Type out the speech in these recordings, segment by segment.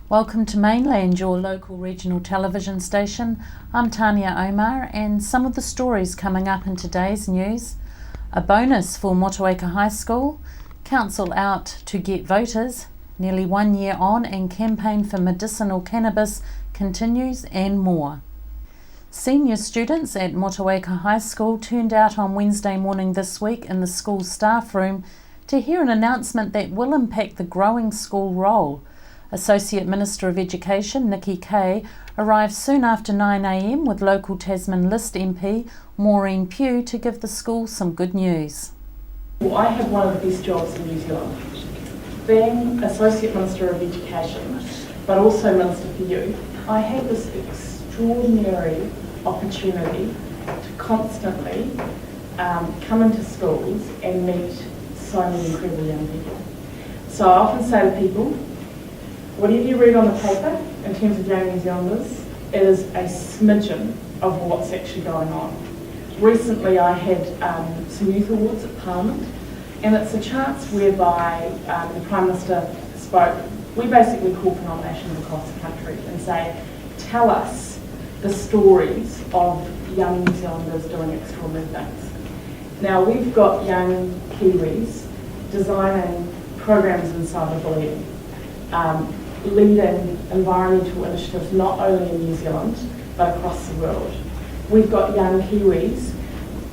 Welcome to Mainland, your local regional television station. I'm Tania Omar, and some of the stories coming up in today's news: a bonus for Motueka High School, council out to get voters, nearly 1 year on and campaign for medicinal cannabis continues, and more. Senior students at Motueka High School turned out on Wednesday morning this week in the school staff room to hear an announcement that will impact the growing school roll. Associate Minister of Education, Nikki Kay, arrived soon after 9 a.m. with local Tasman List MP, Maureen Pugh, to give the school some good news. Well, I have one of the best jobs in New Zealand, being Associate Minister of Education, but also Minister for Youth. I have this extraordinary opportunity to constantly come into schools and meet so many incredible young people. So I often say to people, whatever you read on the paper in terms of young New Zealanders, it is a smidgen of what's actually going on. Recently I had some youth awards at Parliament, and it's a chance whereby the Prime Minister spoke. We basically call for nominations across the country and say, tell us the stories of young New Zealanders doing extraordinary things. Now we've got young Kiwis designing programs in cyberbullying, leading environmental initiatives not only in New Zealand but across the world. We've got young Kiwis.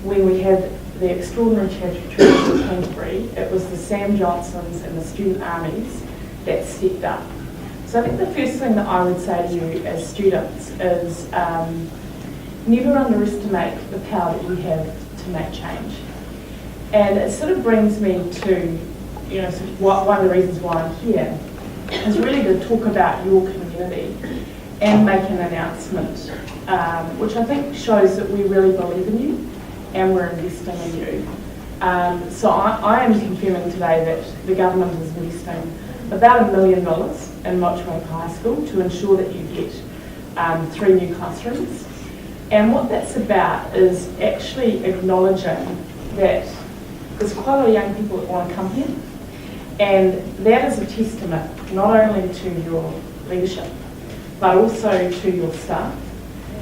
When we had the extraordinary tragedy in Canterbury, it was the Sam Johnsons and the student armies that stepped up. So I think the first thing that I would say to you as students is never underestimate the power that you have to make change. And it sort of brings me to, sort of one of the reasons why I'm here is really to talk about your community and make an announcement, which I think shows that we really believe in you and we're investing in you. So I am confirming today that the government is investing about $1 million in Motueka High School to ensure that you get 3 new classrooms. And what that's about is actually acknowledging that there's quite a lot of young people that want to come here. And that is a testament not only to your leadership, but also to your staff,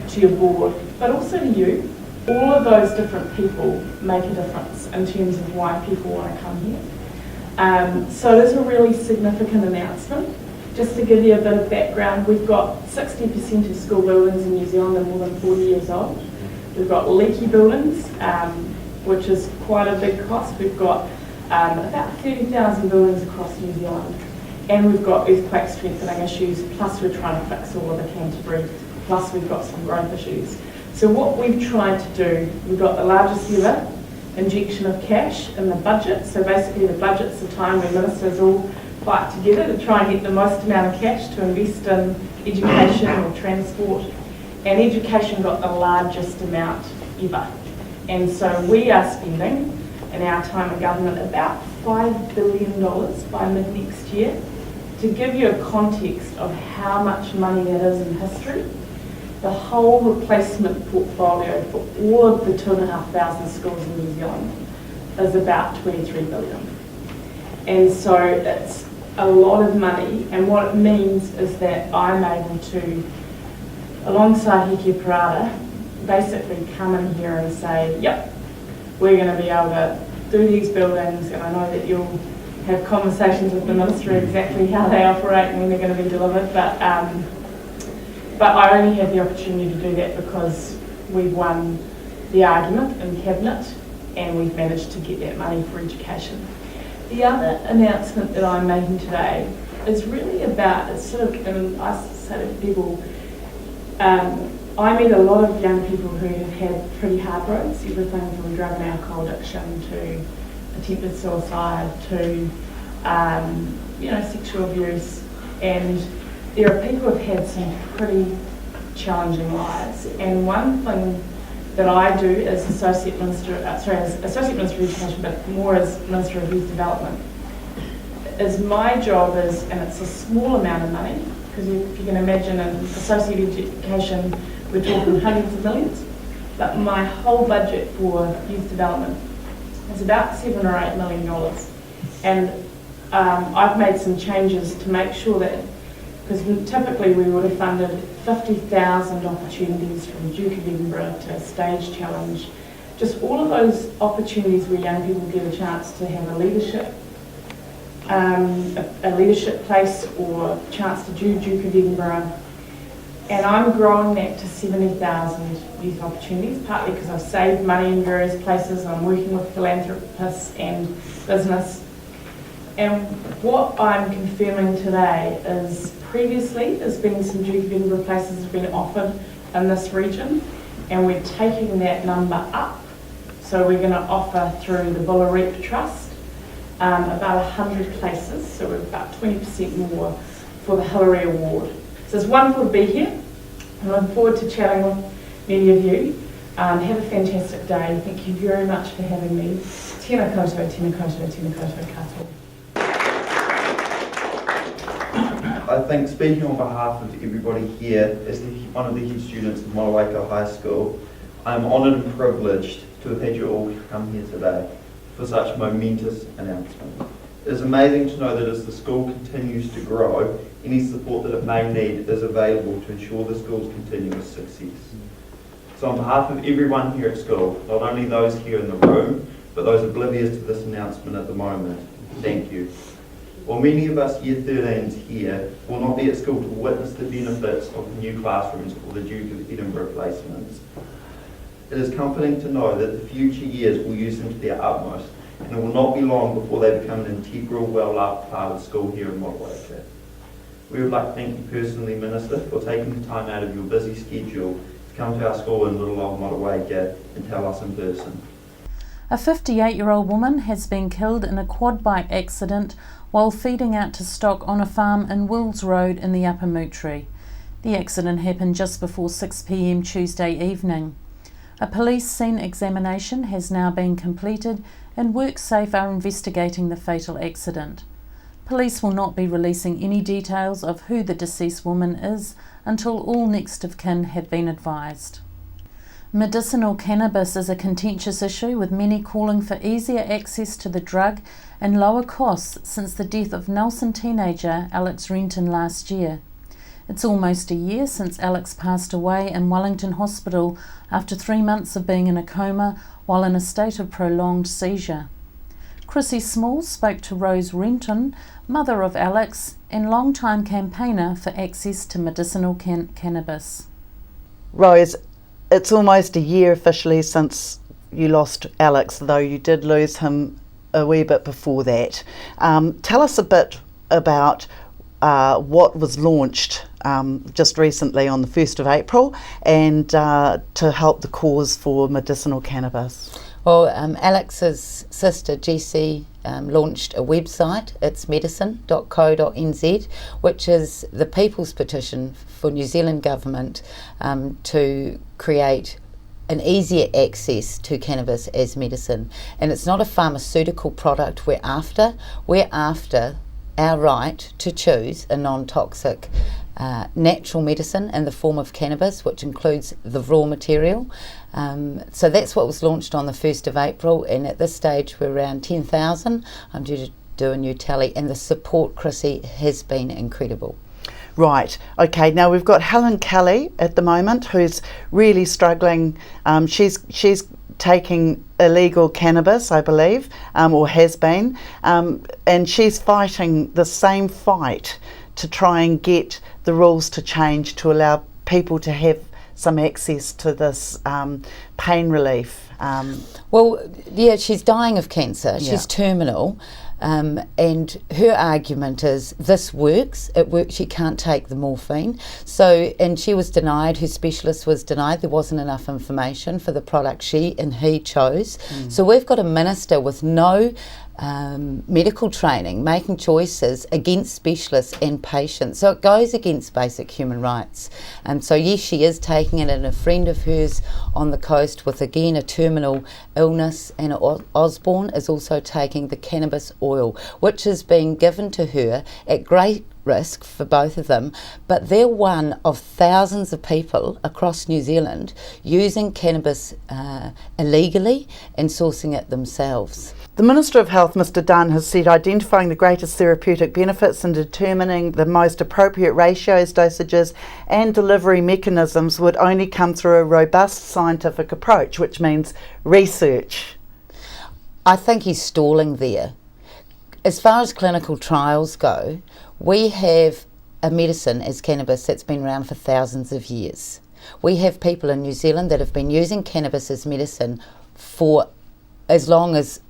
to your board, but also to you. All of those different people make a difference in terms of why people want to come here. So it is a really significant announcement. Just to give you a bit of background, we've got 60% of school buildings in New Zealand are more than 40 years old. We've got leaky buildings, which is quite a big cost. We've got about 30,000 buildings across New Zealand, and we've got earthquake strengthening issues, plus we're trying to fix all of the Canterbury, plus we've got some growth issues. So what we've tried to do, we've got the largest ever injection of cash in the budget. So basically the budget's the time when ministers all fight together to try and get the most amount of cash to invest in education or transport, and education got the largest amount ever. And so we are spending in our time in government about $5 billion by mid-next year. To give you a context of how much money that is in history, the whole replacement portfolio for all of the 2,500 schools in New Zealand is about $23 billion. And so it's a lot of money, and what it means is that I'm able to, alongside Hiki Parada, basically come in here and say, yep, we're going to be able to do these buildings, and I know that you'll have conversations with the Minister exactly how they operate and when they're going to be delivered, but I only have the opportunity to do that because we've won the argument in Cabinet and we've managed to get that money for education. The other announcement that I'm making today is really about, it's sort of, and I say to people, I meet a lot of young people who have had pretty hard roads, everything from drug and alcohol addiction to attempted suicide to sexual abuse, and there are people who have had some pretty challenging lives. And one thing that I do as Associate Minister of Education, but more as Minister of Youth Development, is my job is, and it's a small amount of money, because if you can imagine in associate education, we're talking hundreds of millions, but my whole budget for youth development is about $7 or $8 million. And I've made some changes to make sure that, because typically we would have funded 50,000 opportunities from Duke of Edinburgh to Stage Challenge, just all of those opportunities where young people get a chance to have a leadership place or chance to do Duke of Edinburgh. And I'm growing that to 70,000 youth opportunities, partly because I've saved money in various places. I'm working with philanthropists and business. And what I'm confirming today is previously there's been some Duke of Edinburgh places that have been offered in this region, and we're taking that number up. So we're going to offer through the Bullarep Trust about 100 places, so we're about 20% more for the Hillary Award. So it's wonderful to be here. I look forward to chatting with many of you. Have a fantastic day. Thank you very much for having me. Tēnā koutou, tēnā koutou, tēnā koutou katoa. I think, speaking on behalf of everybody here, as one of the head students of Motueka High School, I'm honoured and privileged to have had you all come here today for such a momentous announcement. It is amazing to know that as the school continues to grow, any support that it may need is available to ensure the school's continuous success. So on behalf of everyone here at school, not only those here in the room, but those oblivious to this announcement at the moment, thank you. While many of us Year 13s here will not be at school to witness the benefits of the new classrooms or the Duke of Edinburgh placements, it is comforting to know that the future years will use them to their utmost, and it will not be long before they become an integral, well-loved part of school here in Motueka. We would like to thank you personally, Minister, for taking the time out of your busy schedule to come to our school in little old Motueka and tell us in person. A 58-year-old woman has been killed in a quad bike accident while feeding out to stock on a farm in Wills Road in the Upper Mootry. The accident happened just before 6 p.m. Tuesday evening. A police scene examination has now been completed and WorkSafe are investigating the fatal accident. Police will not be releasing any details of who the deceased woman is until all next of kin have been advised. Medicinal cannabis is a contentious issue, with many calling for easier access to the drug and lower costs since the death of Nelson teenager Alex Renton last year. It's almost a year since Alex passed away in Wellington Hospital after 3 months of being in a coma while in a state of prolonged seizure. Chrissy Small spoke to Rose Renton, mother of Alex and long-time campaigner for access to medicinal cannabis. Rose, it's almost a year officially since you lost Alex, though you did lose him a wee bit before that. Tell us a bit about what was launched just recently on the 1st of April and to help the cause for medicinal cannabis. Well, Alex's sister Jessie launched a website. It's medicine.co.nz, which is the people's petition for New Zealand government to create an easier access to cannabis as medicine. And it's not a pharmaceutical product we're after our right to choose a non-toxic natural medicine in the form of cannabis, which includes the raw material. So that's what was launched on the 1st of April, and at this stage we're around 10,000. I'm due to do a new tally, and the support, Chrissy, has been incredible. Right, okay, now we've got Helen Kelly at the moment who's really struggling. She's taking illegal cannabis, I believe, or has been, and she's fighting the same fight to try and get the rules to change to allow people to have some access to this pain relief. Well, yeah, she's dying of cancer. Yeah. She's terminal. And her argument is this works, it works, she can't take the morphine. So, and she was denied, her specialist was denied, there wasn't enough information for the product she and he chose. So we've got a minister with no medical training, making choices against specialists and patients. So it goes against basic human rights. And so yes, she is taking it, and a friend of hers on the coast with again a terminal illness, and Osborne, is also taking the cannabis oil, which is being given to her at great risk for both of them, but they're one of thousands of people across New Zealand using cannabis illegally and sourcing it themselves. The Minister of Health, Mr Dunn, has said identifying the greatest therapeutic benefits and determining the most appropriate ratios, dosages and delivery mechanisms would only come through a robust scientific approach, which means research. I think he's stalling there. As far as clinical trials go, we have a medicine as cannabis that's been around for thousands of years. We have people in New Zealand that have been using cannabis as medicine for as long as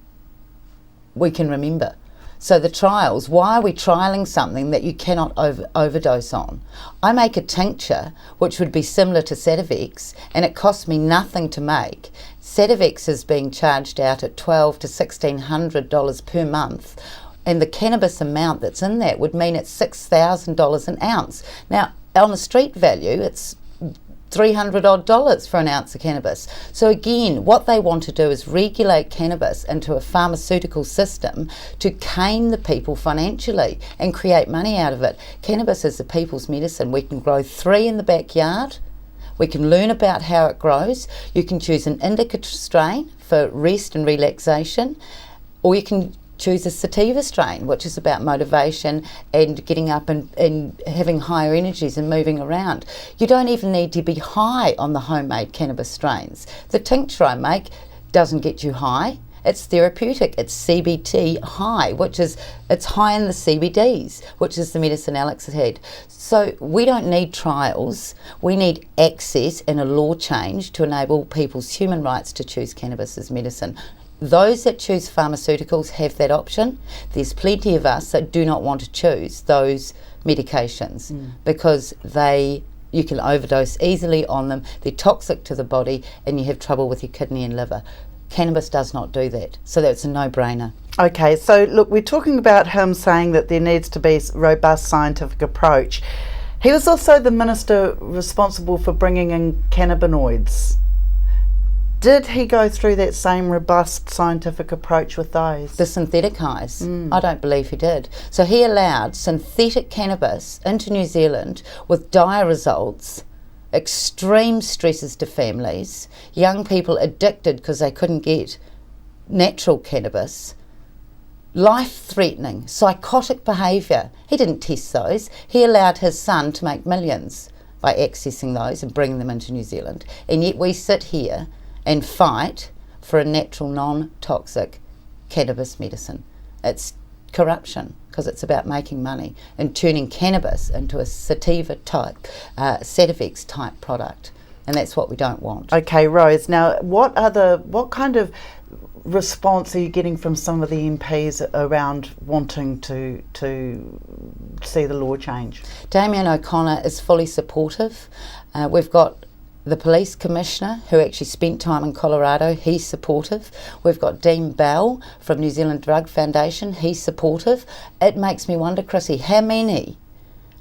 we can remember. So the trials, why are we trialling something that you cannot overdose on? I make a tincture which would be similar to Sativex, and it costs me nothing to make. Sativex is being charged out at $1,200 to $1,600 per month, and the cannabis amount that's in that would mean it's $6,000 an ounce. Now, on the street value, it's $300 odd for an ounce of cannabis. So again, what they want to do is regulate cannabis into a pharmaceutical system to cane the people financially and create money out of it. Cannabis is the people's medicine. We can grow 3 in the backyard. We can learn about how it grows. You can choose an indica strain for rest and relaxation, or you can choose a sativa strain, which is about motivation and getting up and having higher energies and moving around. You don't even need to be high on the homemade cannabis strains. The tincture I make doesn't get you high. It's therapeutic. It's CBT high, it's high in the CBDs, which is the medicine Alex has had. So we don't need trials. We need access and a law change to enable people's human rights to choose cannabis as medicine. Those that choose pharmaceuticals have that option. There's plenty of us that do not want to choose those medications because you can overdose easily on them. They're toxic to the body and you have trouble with your kidney and liver. Cannabis does not do that, so that's a no-brainer. Okay, so look, we're talking about him saying that there needs to be a robust scientific approach. He was also the minister responsible for bringing in cannabinoids. Did he go through that same robust scientific approach with those? The synthetic highs? I don't believe he did. So he allowed synthetic cannabis into New Zealand with dire results, extreme stresses to families, young people addicted because they couldn't get natural cannabis, life-threatening, psychotic behaviour. He didn't test those. He allowed his son to make millions by accessing those and bringing them into New Zealand. And yet we sit here and fight for a natural, non-toxic cannabis medicine. It's corruption because it's about making money and turning cannabis into a sativa type, Sativex type product, and that's what we don't want. Okay, Rose. Now, what kind of response are you getting from some of the MPs around wanting to see the law change? Damien O'Connor is fully supportive. We've got the police commissioner who actually spent time in Colorado, he's supportive. We've got Dean Bell from New Zealand Drug Foundation, he's supportive. It makes me wonder, Chrissy, how many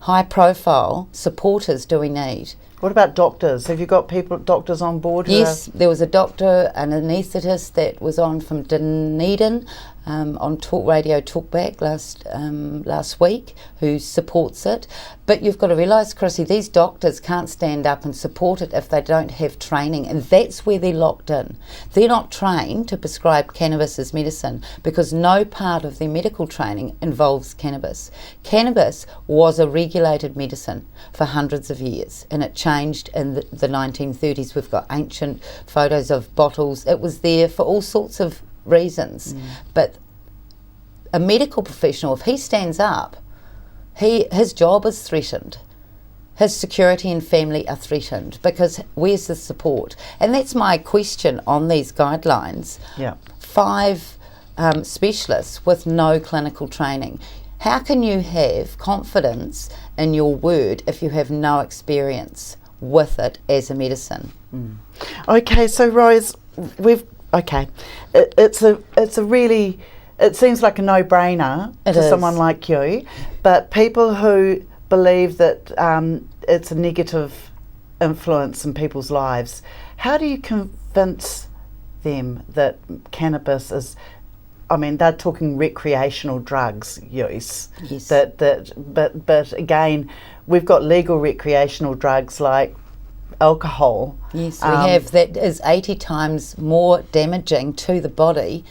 high profile supporters do we need? What about doctors? Have you got doctors on board? Yes, there was a doctor, an anaesthetist that was on from Dunedin on Radio Talkback last week who supports it. But you've got to realise, Chrissy, these doctors can't stand up and support it if they don't have training, and that's where they're locked in. They're not trained to prescribe cannabis as medicine because no part of their medical training involves cannabis. Cannabis was a regulated medicine for hundreds of years, and it changed in the 1930s. We've got ancient photos of bottles. It was there for all sorts of reasons. But a medical professional, if he stands up, his job is threatened. His security and family are threatened because where's the support? And that's my question on these guidelines. Yeah. 5 specialists with no clinical training. How can you have confidence in your word if you have no experience with it as a medicine? Okay, so Rose, it's a really it seems like a no-brainer It to is. someone like you, but people who believe that it's a negative influence in people's lives, how do you convince them that cannabis is, I mean, they're talking recreational drugs use. Yes. But again, we've got legal recreational drugs like alcohol. Yes, we have. That is 80 times more damaging to the body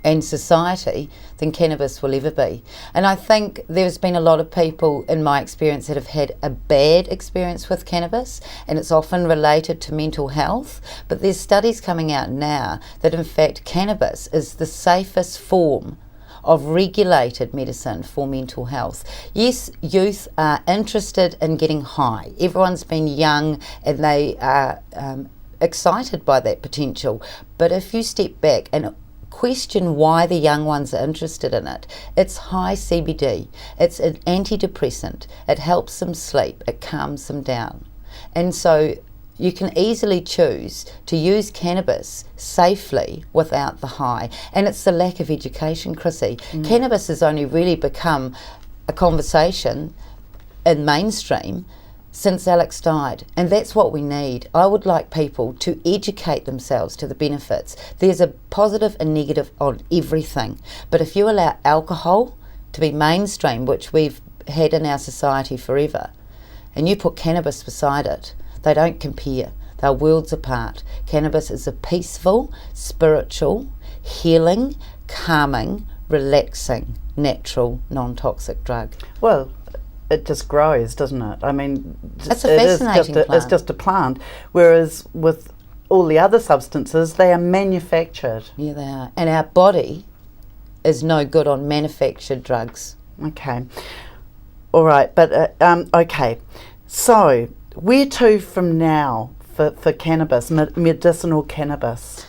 and society than cannabis will ever be. And I think there's been a lot of people, in my experience, that have had a bad experience with cannabis, and it's often related to mental health. But there's studies coming out now that, in fact, cannabis is the safest form of regulated medicine for mental health. Yes, youth are interested in getting high. Everyone's been young and they are excited by that potential. But if you step back and question why the young ones are interested in it, it's high CBD. It's an antidepressant. It helps them sleep. It calms them down. And so you can easily choose to use cannabis safely without the high. And it's the lack of education, Chrissy. Cannabis has only really become a conversation in mainstream since Alex died, and that's what we need. I would like people to educate themselves to the benefits. There's a positive and negative on everything, but if you allow alcohol to be mainstream, which we've had in our society forever, and you put cannabis beside it, they don't compare. They're worlds apart. Cannabis is a peaceful, spiritual, healing, calming, relaxing, natural, non-toxic drug. Well, it just grows, doesn't it? I mean, It's a fascinating plant. It's just a plant, whereas with all the other substances, they are manufactured. Yeah, they are. And our body is no good on manufactured drugs. Okay. All right, but okay. So, where to from now for cannabis, medicinal cannabis?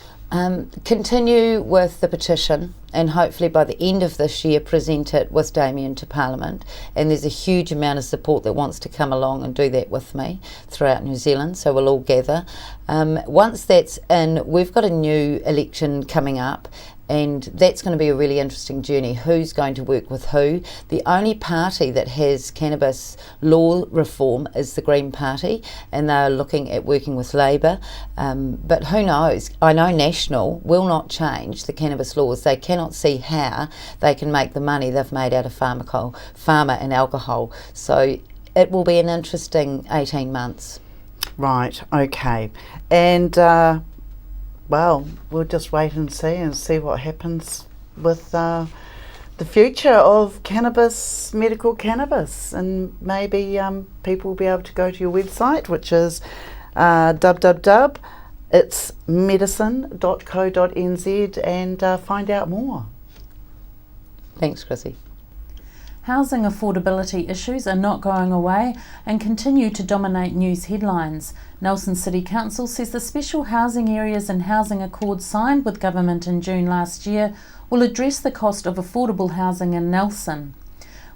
Continue with the petition, and hopefully by the end of this year present it with Damien to Parliament. And there's a huge amount of support that wants to come along and do that with me throughout New Zealand, so we'll all gather. Once that's in, we've got a new election coming up, and that's going to be a really interesting journey. Who's going to work with who? The only party that has cannabis law reform is the Green Party, and they're looking at working with Labour. But who knows? I know National will not change the cannabis laws. They cannot see how they can make the money they've made out of pharma and alcohol. So it will be an interesting 18 months. Right, okay. And well, we'll just wait and see what happens with the future of cannabis, medical cannabis, and maybe people will be able to go to your website, which is it's medicine.co.nz, and find out more. Thanks, Chrissy. Housing affordability issues are not going away and continue to dominate news headlines. Nelson City Council says the special housing areas and housing accord signed with government in June last year will address the cost of affordable housing in Nelson.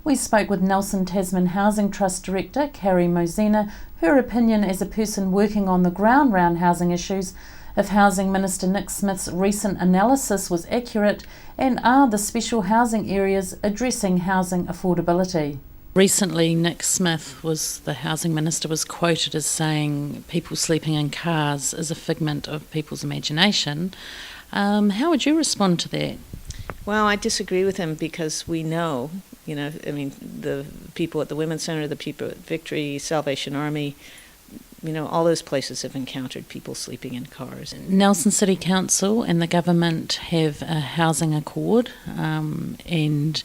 We spoke with Nelson Tasman Housing Trust Director Carrie Mosina, her opinion as a person working on the ground round housing issues, if Housing Minister Nick Smith's recent analysis was accurate, and are the special housing areas addressing housing affordability. Recently, Nick Smith, the Housing Minister, was quoted as saying people sleeping in cars is a figment of people's imagination. How would you respond to that? Well, I disagree with him because we know, the people at the Women's Centre, the people at Victory, Salvation Army, all those places have encountered people sleeping in cars. Nelson City Council and the government have a housing accord and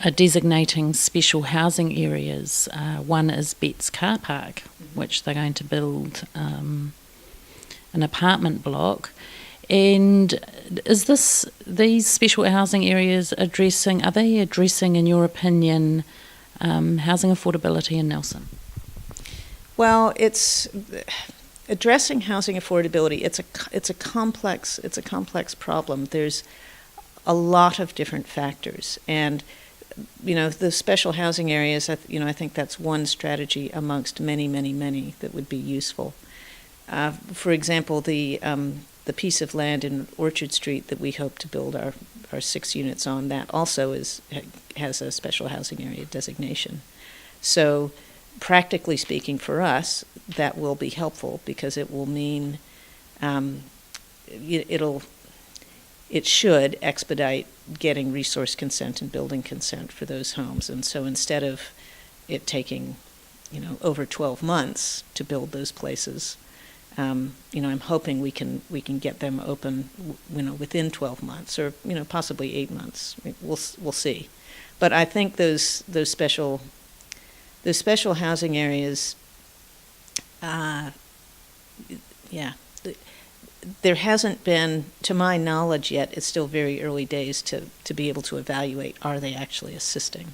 are designating special housing areas. One is Betts Car Park, which they're going to build an apartment block. And is these special housing areas are they addressing, in your opinion, housing affordability in Nelson? Well, it's addressing housing affordability. It's a complex problem. There's a lot of different factors, and the special housing areas. I think that's one strategy amongst many that would be useful. For example, the piece of land in Orchard Street that we hope to build our our 6 units on, that also has a special housing area designation. So practically speaking for us, that will be helpful because it will mean it should expedite getting resource consent and building consent for those homes. And so instead of it taking, over 12 months to build those places, I'm hoping we can get them open, within 12 months or, possibly 8 months. We'll see. But I think those special housing areas, there hasn't been, to my knowledge yet, it's still very early days to be able to evaluate, are they actually assisting?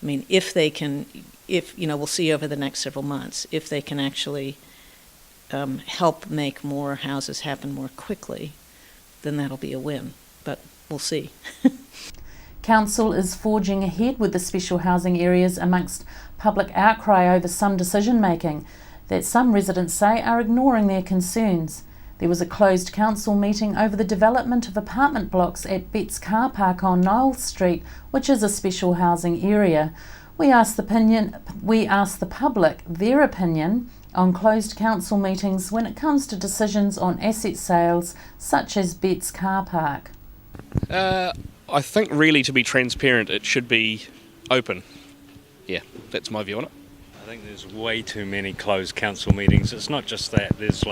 I mean, we'll see over the next several months, if they can actually help make more houses happen more quickly, then that'll be a win. But we'll see. Council is forging ahead with the special housing areas amongst public outcry over some decision making that some residents say are ignoring their concerns. There was a closed council meeting over the development of apartment blocks at Betts Car Park on Niles Street, which is a special housing area. We asked the public their opinion on closed council meetings when it comes to decisions on asset sales such as Betts Car Park. I think really, to be transparent, it should be open. Yeah, that's my view on it. I think there's way too many closed council meetings. It's not just that. There's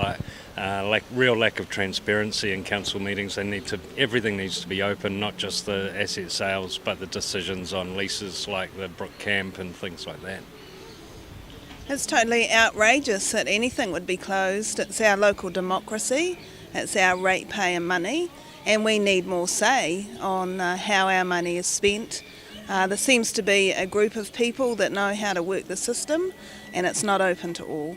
real lack of transparency in council meetings. Everything needs to be open, not just the asset sales, but the decisions on leases like the Brook Camp and things like that. It's totally outrageous that anything would be closed. It's our local democracy, it's our ratepayer money, and we need more say on how our money is spent. There seems to be a group of people that know how to work the system, and it's not open to all.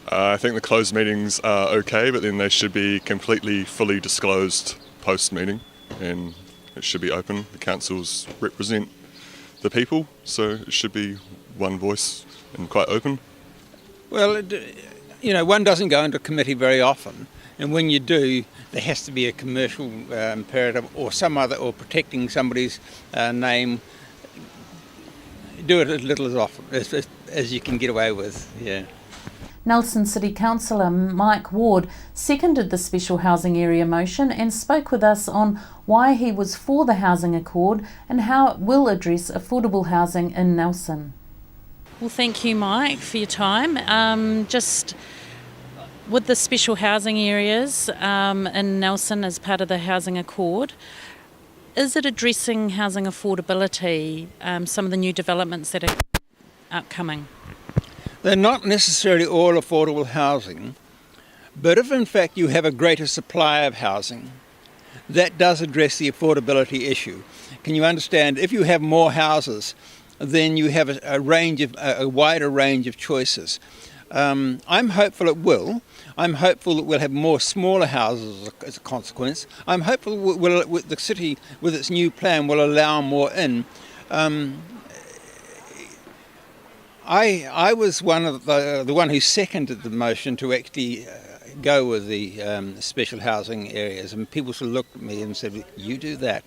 I think the closed meetings are okay, but then they should be completely, fully disclosed post-meeting, and it should be open. The councils represent the people, so it should be one voice and quite open. Well, one doesn't go into committee very often, and when you do, there has to be a commercial imperative or or protecting somebody's name. Do it as little as often as you can get away with, yeah. Nelson City Councillor Mike Ward seconded the special housing area motion and spoke with us on why he was for the housing accord and how it will address affordable housing in Nelson. Well, thank you, Mike, for your time. Just with the special housing areas in Nelson as part of the housing accord, is it addressing housing affordability, some of the new developments that are upcoming? They're not necessarily all affordable housing, but if in fact you have a greater supply of housing, that does address the affordability issue. Can you understand, if you have more houses, then you have a wider range of choices. I'm hopeful it will. I'm hopeful that we'll have more smaller houses as a consequence. I'm hopeful the city, with its new plan, will allow more in. I was the one who seconded the motion to actually go with the special housing areas, and people sort of looked at me and said, "You do that.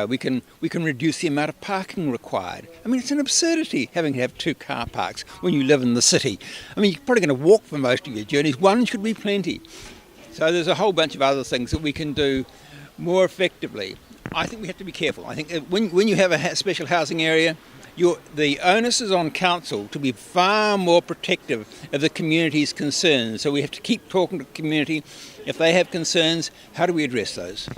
We can reduce the amount of parking required." I mean, it's an absurdity having to have 2 car parks when you live in the city. I mean, you're probably going to walk for most of your journeys. 1 should be plenty. So there's a whole bunch of other things that we can do more effectively. I think we have to be careful. I think when you have a special housing area, the onus is on council to be far more protective of the community's concerns. So we have to keep talking to the community. If they have concerns, how do we address those?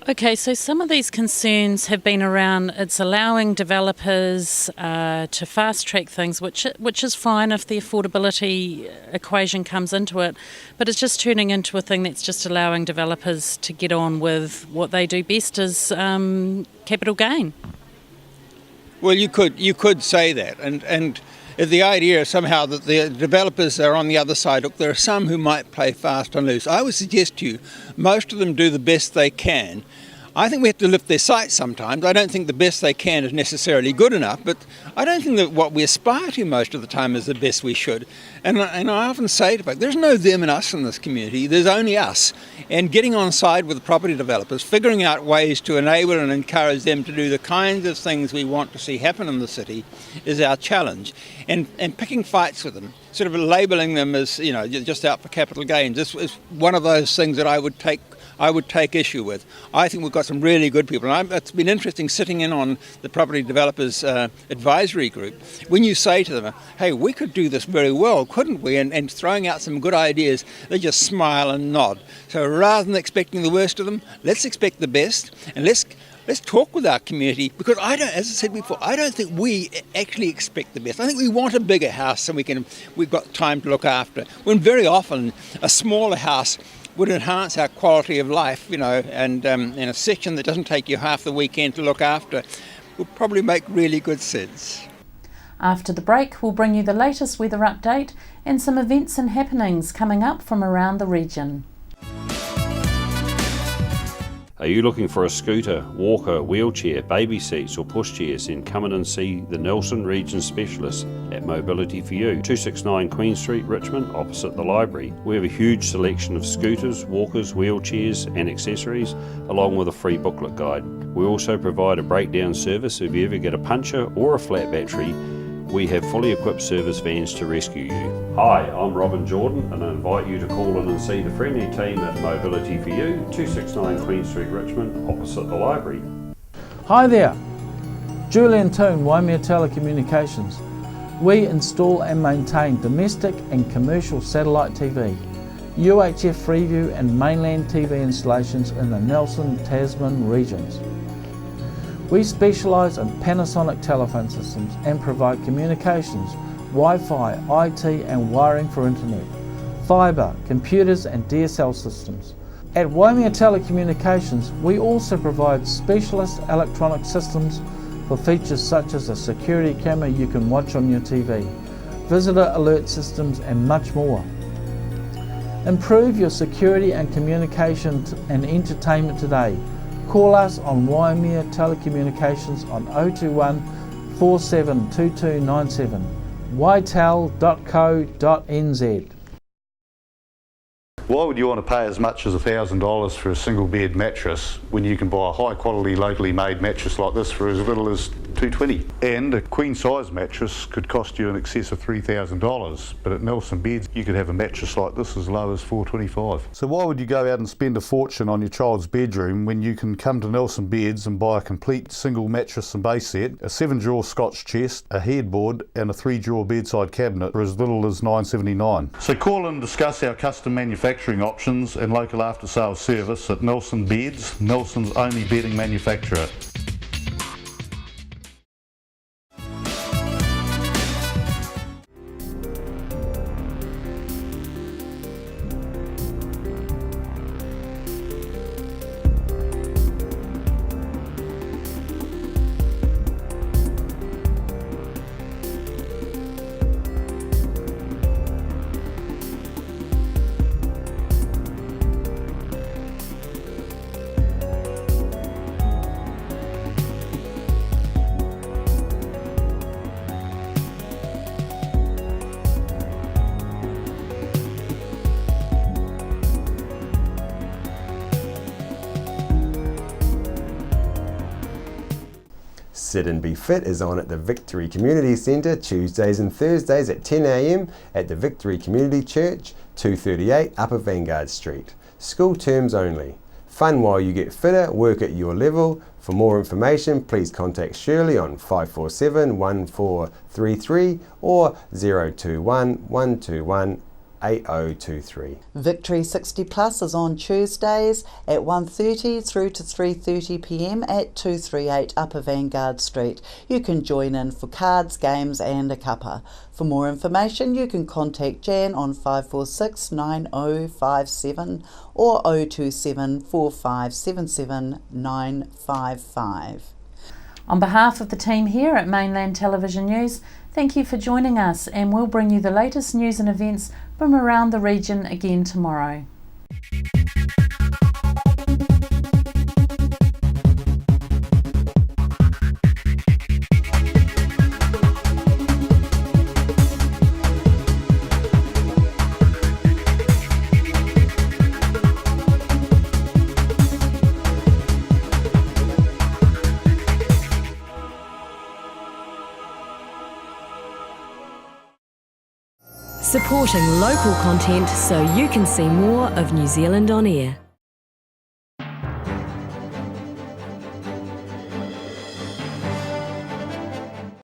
Okay, so some of these concerns have been around it's allowing developers to fast-track things, which is fine if the affordability equation comes into it, but it's just turning into a thing that's just allowing developers to get on with what they do best as capital gain. Well, you could say that, and the idea is somehow that the developers are on the other side. Look, there are some who might play fast and loose. I would suggest to you, most of them do the best they can. I think we have to lift their sights sometimes. I don't think the best they can is necessarily good enough, but I don't think that what we aspire to most of the time is the best we should. And I often say to folk, there's no them and us in this community, there's only us. And getting on side with the property developers, figuring out ways to enable and encourage them to do the kinds of things we want to see happen in the city is our challenge. And picking fights with them, sort of labelling them as, just out for capital gains, this is one of those things that I would take issue with. I think we've got some really good people. And it's been interesting sitting in on the property developers advisory group. When you say to them, hey, we could do this very well, couldn't we? And throwing out some good ideas, they just smile and nod. So rather than expecting the worst of them, let's expect the best, and let's talk with our community, because as I said before, I don't think we actually expect the best. I think we want a bigger house and we've got time to look after. When very often a smaller house would enhance our quality of life, and in a section that doesn't take you half the weekend to look after would probably make really good sense. After the break, we'll bring you the latest weather update and some events and happenings coming up from around the region. Are you looking for a scooter, walker, wheelchair, baby seats or pushchairs? Then come in and see the Nelson Region Specialist at Mobility for You, 269 Queen Street, Richmond, opposite the library. We have a huge selection of scooters, walkers, wheelchairs and accessories, along with a free booklet guide. We also provide a breakdown service if you ever get a puncture or a flat battery. We have fully equipped service vans to rescue you. Hi, I'm Robin Jordan and I invite you to call in and see the friendly team at Mobility for You, 269 Queen Street, Richmond, opposite the library. Hi there, Julian Toon, Waimea Telecommunications. We install and maintain domestic and commercial satellite TV, UHF Freeview and Mainland TV installations in the Nelson, Tasman regions. We specialise in Panasonic telephone systems and provide communications, Wi-Fi, IT and wiring for internet, fibre, computers and DSL systems. At Waimea Telecommunications, we also provide specialist electronic systems for features such as a security camera you can watch on your TV, visitor alert systems and much more. Improve your security and communication and entertainment today. Call us on Waimea Telecommunications on 021 472297, ytel.co.nz. Why would you want to pay as much as $1,000 for a single bed mattress when you can buy a high quality locally made mattress like this for as little as $220? And a queen size mattress could cost you in excess of $3,000, but at Nelson Beds you could have a mattress like this as low as $425. So why would you go out and spend a fortune on your child's bedroom when you can come to Nelson Beds and buy a complete single mattress and base set, a 7-drawer Scotch chest, a headboard and a 3-drawer bedside cabinet for as little as $979? So call and discuss our custom manufacturing options and local after sales service at Nelson Beds, Nelson's only bedding manufacturer. Sit and Be Fit is on at the Victory Community Centre Tuesdays and Thursdays at 10 a.m. at the Victory Community Church, 238 Upper Vanguard Street. School terms only. Fun while you get fitter, work at your level. For more information, please contact Shirley on 547 1433 or 021 121 8023. Victory 60 Plus is on Tuesdays at 1:30 through to 3:30 p.m. at 238 Upper Vanguard Street. You can join in for cards, games and a cuppa. For more information you can contact Jan on 546 9057 or 027 4577 955. On behalf of the team here at Mainland Television News, thank you for joining us, and we'll bring you the latest news and events from around the region again tomorrow. supporting local content so you can see more of New Zealand on air.